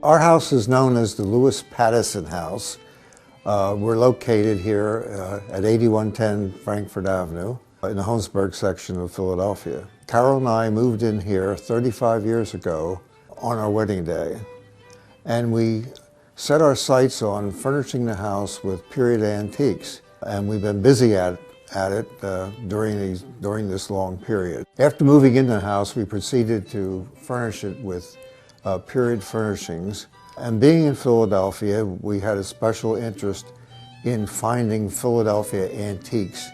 Our house is known as the Lewis-Pattison house. We're located here at 8110 Frankfort Avenue in the Holmesburg section of Philadelphia. Carol and I moved in here 35 years ago on our wedding day, and we set our sights on furnishing the house with period antiques, and we've been busy at it during this long period. After moving into the house, we proceeded to furnish it with period furnishings. And being in Philadelphia, we had a special interest in finding Philadelphia antiques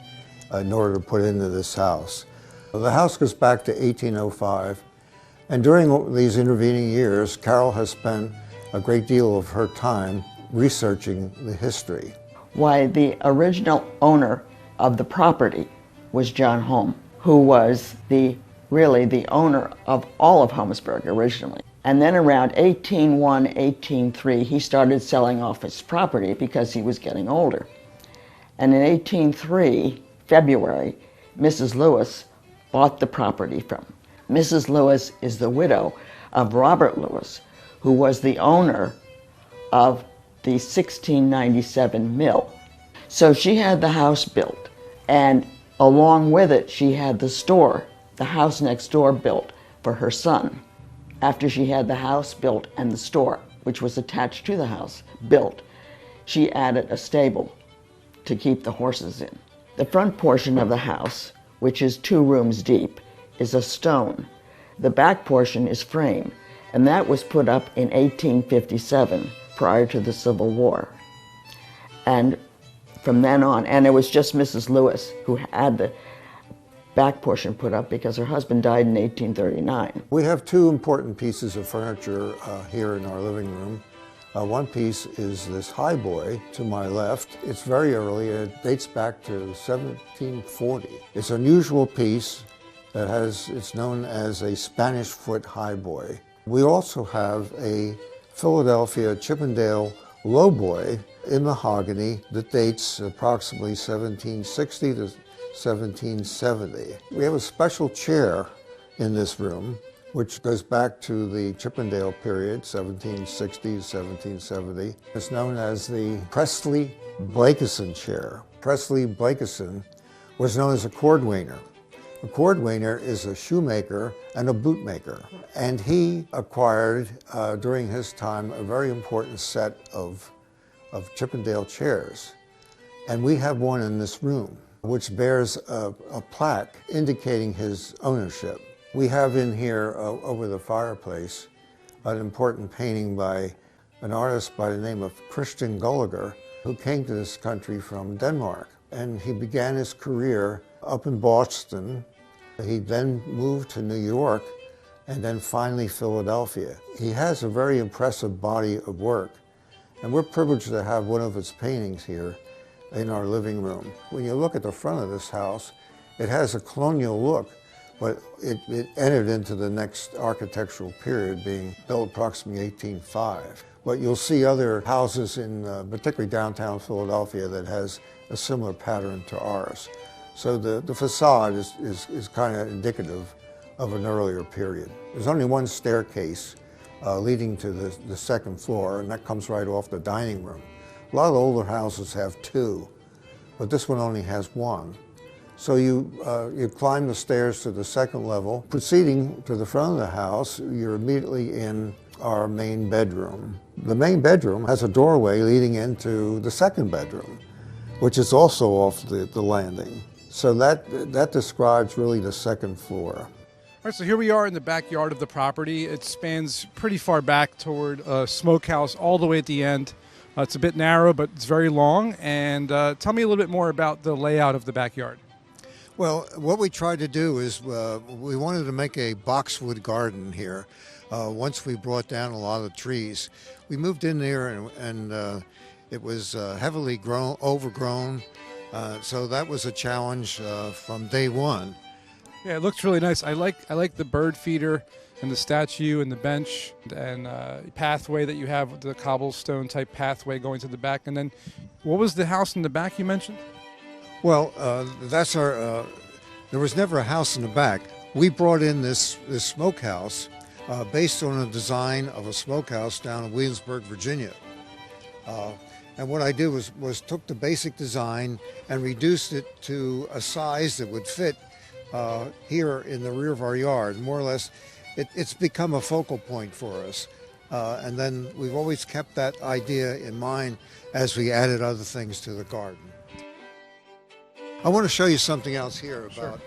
in order to put into this house. The house goes back to 1805, and during these intervening years, Carol has spent a great deal of her time researching the history. Why, the original owner of the property was John Holm, who was really the owner of all of Holmesburg originally. And then around 1801, 1803, he started selling off his property because he was getting older. And in 1803, February, Mrs. Lewis bought the property from him. Mrs. Lewis is the widow of Robert Lewis, who was the owner of the 1697 mill. So she had the house built, and along with it, she had the house next door built for her son. After she had the house built and the store, which was attached to the house, built, she added a stable to keep the horses in. The front portion of the house, which is 2 rooms deep, is a stone. The back portion is frame, and that was put up in 1857, prior to the Civil War. And from then on, and it was just Mrs. Lewis who had the back portion put up because her husband died in 1839. We have 2 important pieces of furniture here in our living room. One piece is this highboy to my left. It's very early. It dates back to 1740. It's an unusual piece that it's known as a Spanish foot highboy. We also have a Philadelphia Chippendale lowboy in mahogany that dates approximately 1760 to 1770. We have a special chair in this room, which goes back to the Chippendale period, 1760 to 1770. It's known as the Presley-Blakison chair. Presley-Blakison was known as a cordwainer. A cordwainer is a shoemaker and a bootmaker, and he acquired during his time a very important set of Chippendale chairs. And we have one in this room, which bears a plaque indicating his ownership. We have in here, over the fireplace, an important painting by an artist by the name of Christian Gulliger, who came to this country from Denmark. And he began his career up in Boston. He then moved to New York, and then finally Philadelphia. He has a very impressive body of work, and we're privileged to have one of his paintings here in our living room. When you look at the front of this house, it has a colonial look, but it entered into the next architectural period, being built approximately 1805. But you'll see other houses in particularly downtown Philadelphia that has a similar pattern to ours. So the facade is kind of indicative of an earlier period. There's only one staircase leading to the second floor, and that comes right off the dining room. A lot of older houses have 2, but this one only has 1. So you climb the stairs to the second level. Proceeding to the front of the house, you're immediately in our main bedroom. The main bedroom has a doorway leading into the second bedroom, which is also off the landing. So that describes really the second floor. All right, so here we are in the backyard of the property. It spans pretty far back toward a smokehouse all the way at the end. It's a bit narrow, but it's very long. And tell me a little bit more about the layout of the backyard. Well, what we tried to do is we wanted to make a boxwood garden here. Once we brought down a lot of trees, we moved in there and it was heavily overgrown. So that was a challenge from day one. Yeah, it looks really nice. I like the bird feeder and the statue and the bench and pathway that you have, the cobblestone type pathway going to the back. And then what was the house in the back you mentioned? Well, that's our, there was never a house in the back. We brought in this smokehouse based on a design of a smokehouse down in Williamsburg, Virginia. And what I did was took the basic design and reduced it to a size that would fit here in the rear of our yard. More or less, it's become a focal point for us. And then we've always kept that idea in mind as we added other things to the garden. I want to show you something else here about, Sure.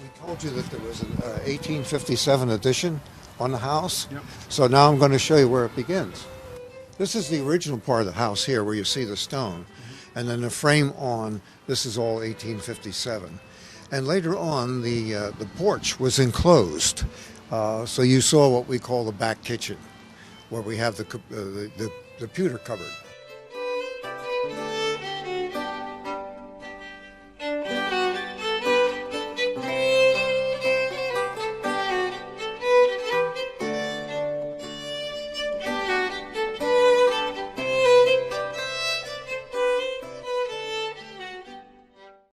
We told you that there was an 1857 addition on the house. Yep. So now I'm going to show you where it begins. This is the original part of the house here where you see the stone. And then the frame on, this is all 1857. And later on, the porch was enclosed. So you saw what we call the back kitchen, where we have the pewter cupboard.